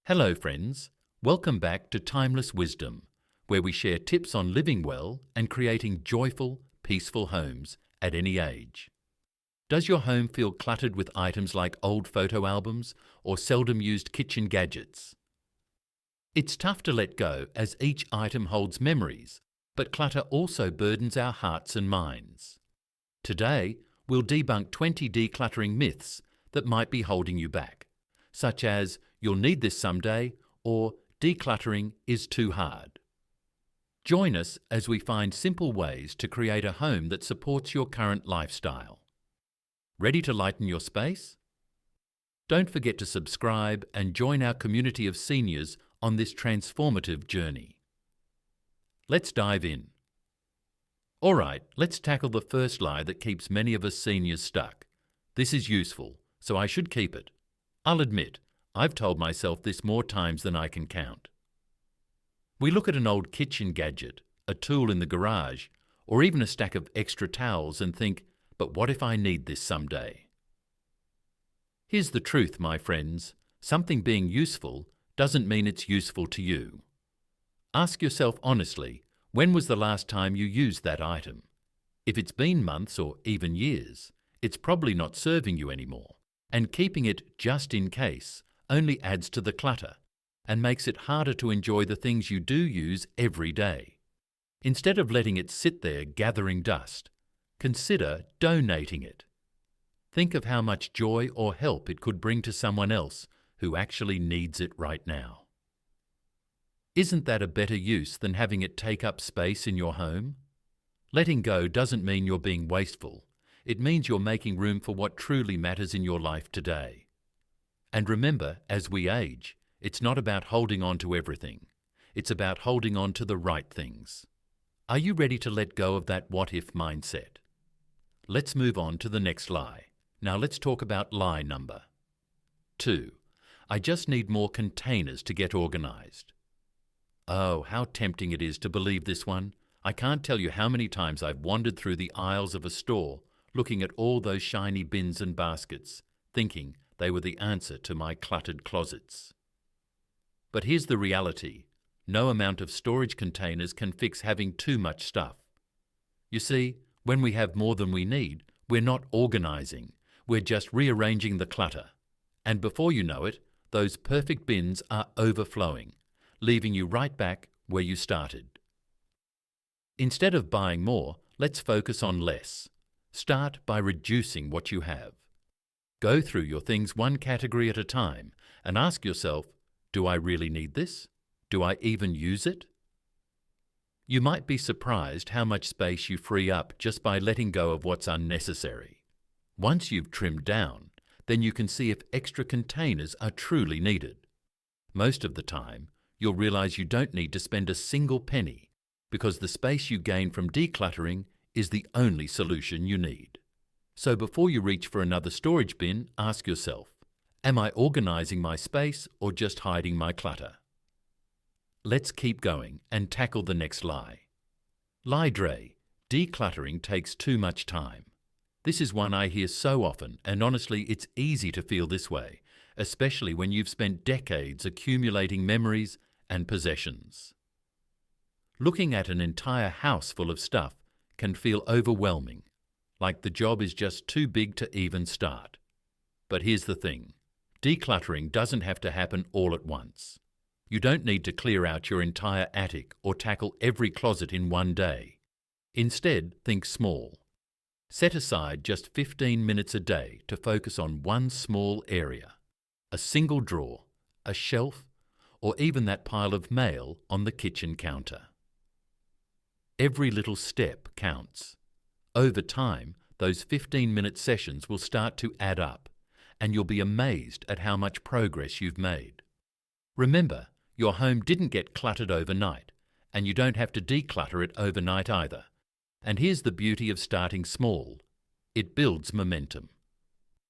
Hello friends, welcome back to Timeless Wisdom, where we share tips on living well and creating joyful, peaceful homes at any age. Does your home feel cluttered with items like old photo albums or seldom used kitchen gadgets? It's tough to let go as each item holds memories, but clutter also burdens our hearts and minds. Today, we'll debunk 20 decluttering myths that might be holding you back, such as "you'll need this someday" or "decluttering is too hard." Join us as we find simple ways to create a home that supports your current lifestyle. Ready to lighten your space? Don't forget to subscribe and join our community of seniors on this transformative journey. Let's dive in. Alright, let's tackle the first lie that keeps many of us seniors stuck. This is useful, so I should keep it. I'll admit, I've told myself this more times than I can count. We look at an old kitchen gadget, a tool in the garage, or even a stack of extra towels and think, but what if I need this someday? Here's the truth, my friends. Something being useful doesn't mean it's useful to you. Ask yourself honestly, when was the last time you used that item? If it's been months or even years, it's probably not serving you anymore, and keeping it just in case only adds to the clutter and makes it harder to enjoy the things you do use every day. Instead of letting it sit there gathering dust, consider donating it. Think of how much joy or help it could bring to someone else who actually needs it right now. Isn't that a better use than having it take up space in your home? Letting go doesn't mean you're being wasteful. It means you're making room for what truly matters in your life today. And remember, as we age, it's not about holding on to everything. It's about holding on to the right things. Are you ready to let go of that what-if mindset? Let's move on to the next lie. Now let's talk about lie number 2. I just need more containers to get organized. Oh, how tempting it is to believe this one. I can't tell you how many times I've wandered through the aisles of a store looking at all those shiny bins and baskets, thinking they were the answer to my cluttered closets. But here's the reality. No amount of storage containers can fix having too much stuff. You see, when we have more than we need, we're not organizing. We're just rearranging the clutter. And before you know it, those perfect bins are overflowing, leaving you right back where you started. Instead of buying more, let's focus on less. Start by reducing what you have. Go through your things one category at a time and ask yourself, do I really need this? Do I even use it? You might be surprised how much space you free up just by letting go of what's unnecessary. Once you've trimmed down, then you can see if extra containers are truly needed. Most of the time, you'll realize you don't need to spend a single penny because the space you gain from decluttering is the only solution you need. So before you reach for another storage bin, ask yourself, am I organizing my space or just hiding my clutter? Let's keep going and tackle the next lie. Lie Dre, decluttering takes too much time. This is one I hear so often, and honestly, it's easy to feel this way, especially when you've spent decades accumulating memories and possessions. Looking at an entire house full of stuff can feel overwhelming, like the job is just too big to even start. But here's the thing. Decluttering doesn't have to happen all at once. You don't need to clear out your entire attic or tackle every closet in one day. Instead, think small. Set aside just 15 minutes a day to focus on one small area. A single drawer, a shelf, or even that pile of mail on the kitchen counter. Every little step counts. Over time, those 15-minute sessions will start to add up, and you'll be amazed at how much progress you've made. Remember, your home didn't get cluttered overnight, and you don't have to declutter it overnight either. And here's the beauty of starting small. It builds momentum.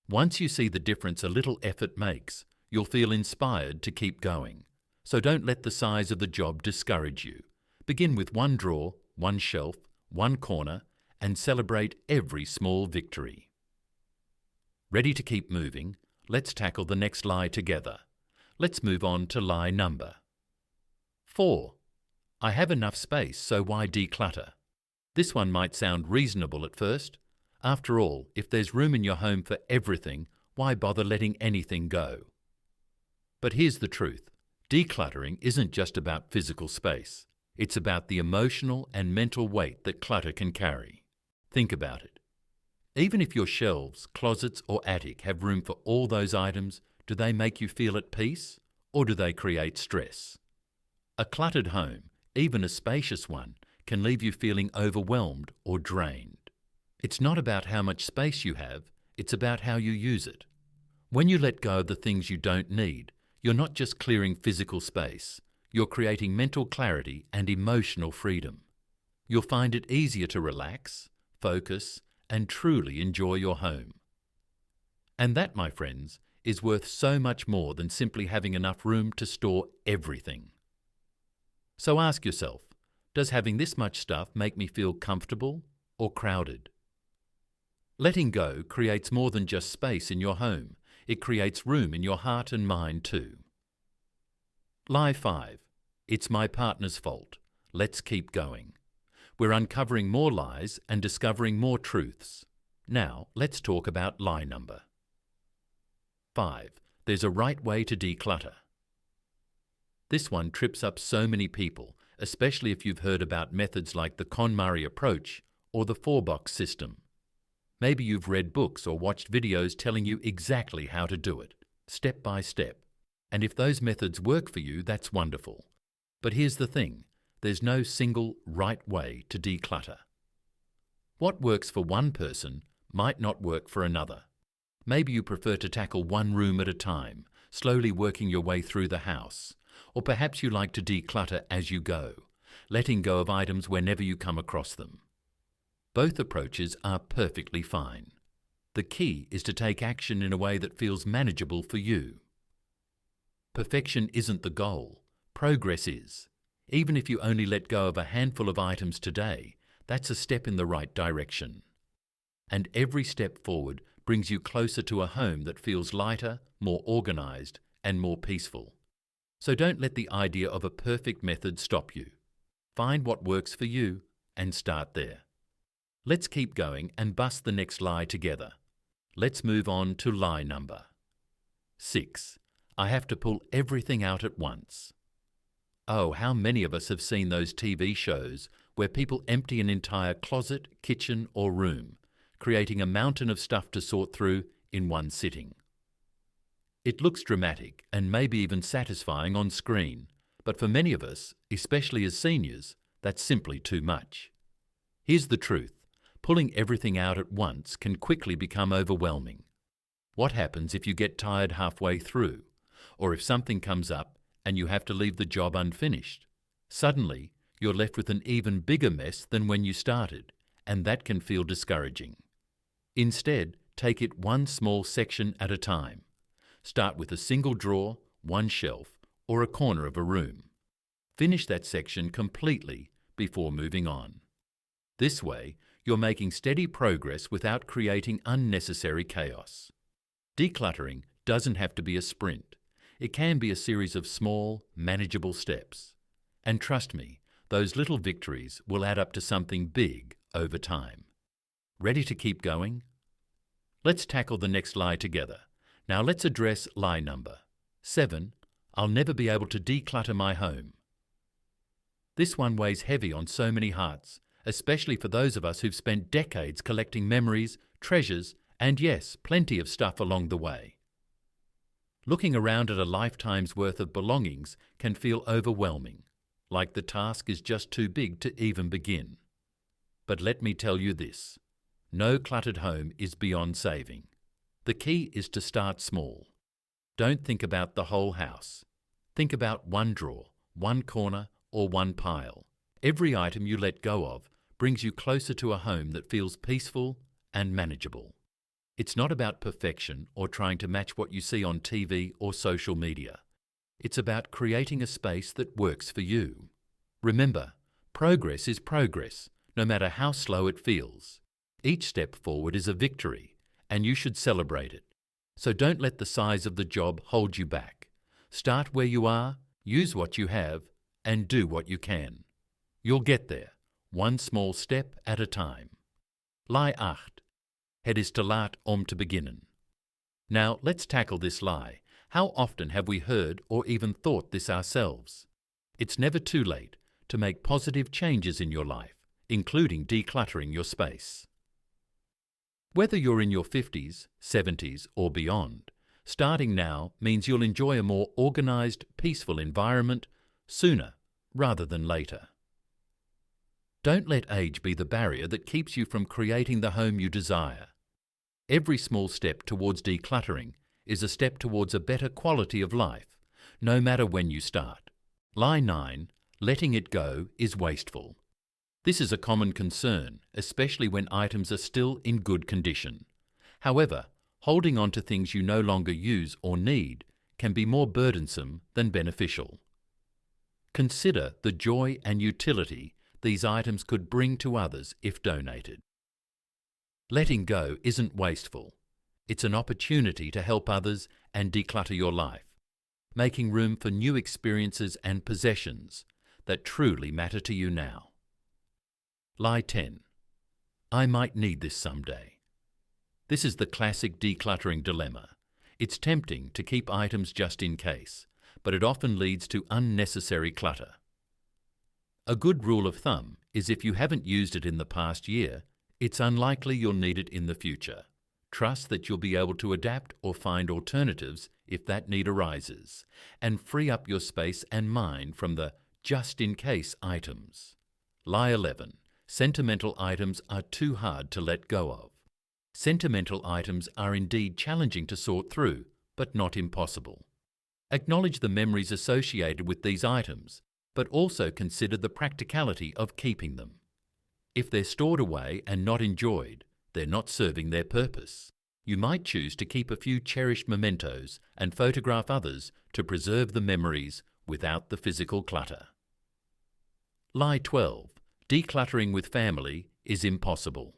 Once you see the difference a little effort makes, you'll feel inspired to keep going. So don't let the size of the job discourage you. Begin with one drawer, one shelf, one corner, and celebrate every small victory. Ready to keep moving? Let's tackle the next lie together. Let's move on to lie number 4. I have enough space, so why declutter? This one might sound reasonable at first. After all, if there's room in your home for everything, why bother letting anything go? But here's the truth. Decluttering isn't just about physical space. It's about the emotional and mental weight that clutter can carry. Think about it. Even if your shelves, closets, or attic have room for all those items, do they make you feel at peace, or do they create stress? A cluttered home, even a spacious one, can leave you feeling overwhelmed or drained. It's not about how much space you have, it's about how you use it. When you let go of the things you don't need, you're not just clearing physical space, you're creating mental clarity and emotional freedom. You'll find it easier to relax, focus, and truly enjoy your home. And that, my friends, is worth so much more than simply having enough room to store everything. So ask yourself, does having this much stuff make me feel comfortable or crowded? Letting go creates more than just space in your home. It creates room in your heart and mind too. Lie 5. It's my partner's fault. Let's keep going. We're uncovering more lies and discovering more truths. Now, let's talk about lie number 5. There's a right way to declutter. This one trips up so many people, especially if you've heard about methods like the KonMari approach or the 4-box system. Maybe you've read books or watched videos telling you exactly how to do it, step by step. And if those methods work for you, that's wonderful. But here's the thing, there's no single right way to declutter. What works for one person might not work for another. Maybe you prefer to tackle one room at a time, slowly working your way through the house. Or perhaps you like to declutter as you go, letting go of items whenever you come across them. Both approaches are perfectly fine. The key is to take action in a way that feels manageable for you. Perfection isn't the goal, progress is. Even if you only let go of a handful of items today, that's a step in the right direction. And every step forward brings you closer to a home that feels lighter, more organized, and more peaceful. So don't let the idea of a perfect method stop you. Find what works for you and start there. Let's keep going and bust the next lie together. Let's move on to lie number 6. I have to pull everything out at once. Oh, how many of us have seen those TV shows where people empty an entire closet, kitchen, or room, creating a mountain of stuff to sort through in one sitting. It looks dramatic and maybe even satisfying on screen, but for many of us, especially as seniors, that's simply too much. Here's the truth. Pulling everything out at once can quickly become overwhelming. What happens if you get tired halfway through, or if something comes up and you have to leave the job unfinished? Suddenly, you're left with an even bigger mess than when you started, and that can feel discouraging. Instead, take it one small section at a time. Start with a single drawer, one shelf, or a corner of a room. Finish that section completely before moving on. This way, you're making steady progress without creating unnecessary chaos. Decluttering doesn't have to be a sprint. It can be a series of small, manageable steps. And trust me, those little victories will add up to something big over time. Ready to keep going? Let's tackle the next lie together. Now let's address lie number 7. I'll never be able to declutter my home. This one weighs heavy on so many hearts, especially for those of us who've spent decades collecting memories, treasures, and yes, plenty of stuff along the way. Looking around at a lifetime's worth of belongings can feel overwhelming, like the task is just too big to even begin. But let me tell you this, no cluttered home is beyond saving. The key is to start small. Don't think about the whole house. Think about one drawer, one corner, or one pile. Every item you let go of brings you closer to a home that feels peaceful and manageable. It's not about perfection or trying to match what you see on TV or social media. It's about creating a space that works for you. Remember, progress is progress, no matter how slow it feels. Each step forward is a victory, and you should celebrate it. So don't let the size of the job hold you back. Start where you are, use what you have, and do what you can. You'll get there, one small step at a time. Lie 8. Het is te laat om te beginnen. Now let's tackle this lie. How often have we heard or even thought this ourselves? It's never too late to make positive changes in your life, including decluttering your space. Whether you're in your 50s, 70s, or beyond, starting now means you'll enjoy a more organized, peaceful environment sooner rather than later. Don't let age be the barrier that keeps you from creating the home you desire. Every small step towards decluttering is a step towards a better quality of life, no matter when you start. Lie 9. Letting it go is wasteful. This is a common concern, especially when items are still in good condition. However, holding on to things you no longer use or need can be more burdensome than beneficial. Consider the joy and utility these items could bring to others if donated. Letting go isn't wasteful. It's an opportunity to help others and declutter your life, making room for new experiences and possessions that truly matter to you now. Lie 10. I might need this someday. This is the classic decluttering dilemma. It's tempting to keep items just in case, but it often leads to unnecessary clutter. A good rule of thumb is if you haven't used it in the past year, it's unlikely you'll need it in the future. Trust that you'll be able to adapt or find alternatives if that need arises, and free up your space and mind from the just-in-case items. Lie 11. Sentimental items are too hard to let go of. Sentimental items are indeed challenging to sort through, but not impossible. Acknowledge the memories associated with these items, but also consider the practicality of keeping them. If they're stored away and not enjoyed, they're not serving their purpose. You might choose to keep a few cherished mementos and photograph others to preserve the memories without the physical clutter. Lie 12. Decluttering with family is impossible.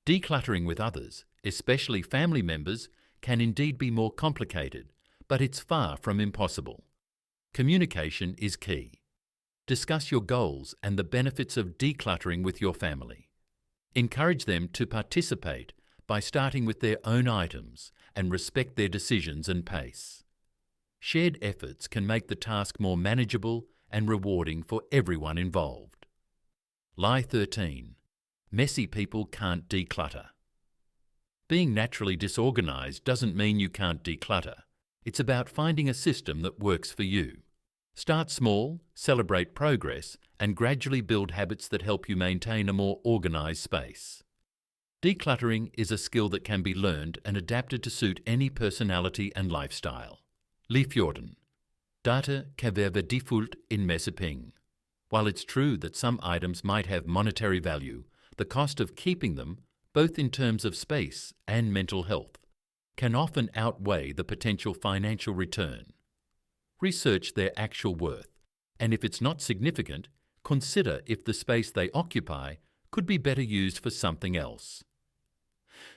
Decluttering with others, especially family members, can indeed be more complicated, but it's far from impossible. Communication is key. Discuss your goals and the benefits of decluttering with your family. Encourage them to participate by starting with their own items and respect their decisions and pace. Shared efforts can make the task more manageable and rewarding for everyone involved. Lie 13. Messy people can't declutter. Being naturally disorganized doesn't mean you can't declutter. It's about finding a system that works for you. Start small, celebrate progress, and gradually build habits that help you maintain a more organized space. Decluttering is a skill that can be learned and adapted to suit any personality and lifestyle. Lie 14. Data kan være værdifuldt in messepenge. While it's true that some items might have monetary value, the cost of keeping them, both in terms of space and mental health, can often outweigh the potential financial return. Research their actual worth, and if it's not significant, consider if the space they occupy could be better used for something else.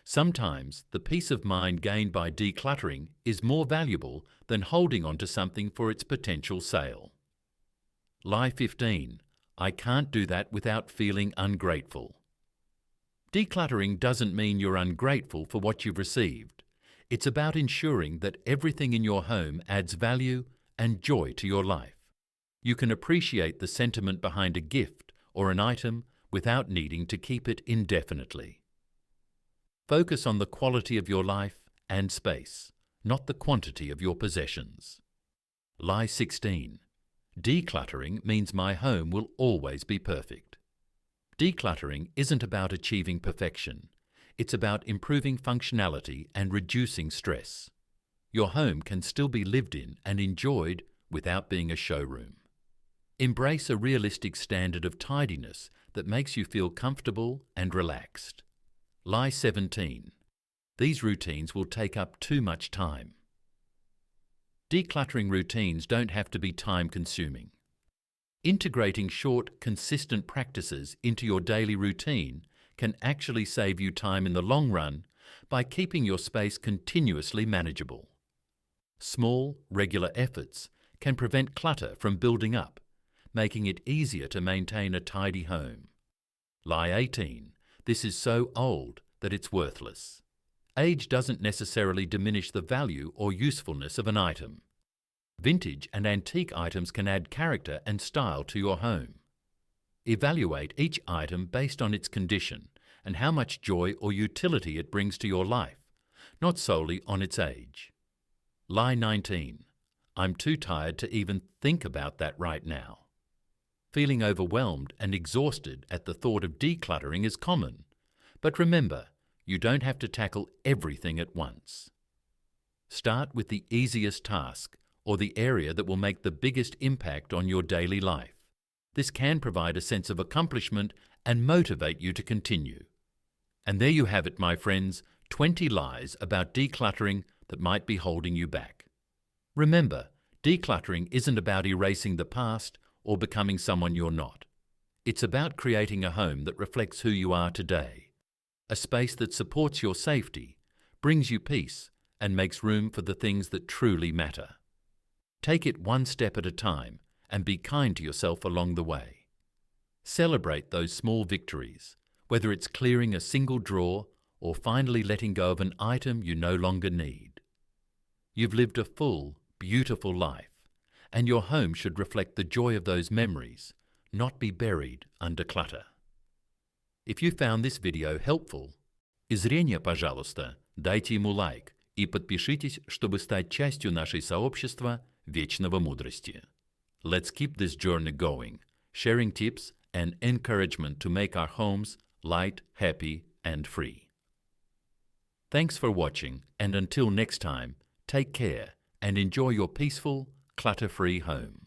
Sometimes the peace of mind gained by decluttering is more valuable than holding on to something for its potential sale. Lie 15. I can't do that without feeling ungrateful. Decluttering doesn't mean you're ungrateful for what you've received. It's about ensuring that everything in your home adds value and joy to your life. You can appreciate the sentiment behind a gift or an item without needing to keep it indefinitely. Focus on the quality of your life and space, not the quantity of your possessions. Lie 16. Decluttering means my home will always be perfect. Decluttering isn't about achieving perfection. It's about improving functionality and reducing stress. Your home can still be lived in and enjoyed without being a showroom. Embrace a realistic standard of tidiness that makes you feel comfortable and relaxed. Lie 17. These routines will take up too much time. Decluttering routines don't have to be time-consuming. Integrating short, consistent practices into your daily routine can actually save you time in the long run by keeping your space continuously manageable. Small, regular efforts can prevent clutter from building up, making it easier to maintain a tidy home. Lie 18. This is so old that it's worthless. Age doesn't necessarily diminish the value or usefulness of an item. Vintage and antique items can add character and style to your home. Evaluate each item based on its condition and how much joy or utility it brings to your life, not solely on its age. Lie 19. I'm too tired to even think about that right now. Feeling overwhelmed and exhausted at the thought of decluttering is common, but remember, you don't have to tackle everything at once. Start with the easiest task or the area that will make the biggest impact on your daily life. This can provide a sense of accomplishment and motivate you to continue. And there you have it, my friends, 20 lies about decluttering that might be holding you back. Remember, decluttering isn't about erasing the past or becoming someone you're not. It's about creating a home that reflects who you are today, a space that supports your safety, brings you peace, and makes room for the things that truly matter. Take it one step at a time and be kind to yourself along the way. Celebrate those small victories, whether it's clearing a single drawer or finally letting go of an item you no longer need. You've lived a full, beautiful life, and your home should reflect the joy of those memories, not be buried under clutter. If you found this video helpful, зрение, пожалуйста, дайте ему лайк и подпишитесь, чтобы стать частью нашей сообщества вечного мудрости. Let's keep this journey going, sharing tips and encouragement to make our homes light, happy, and free. Thanks for watching, and until next time, take care and enjoy your peaceful, clutter-free home.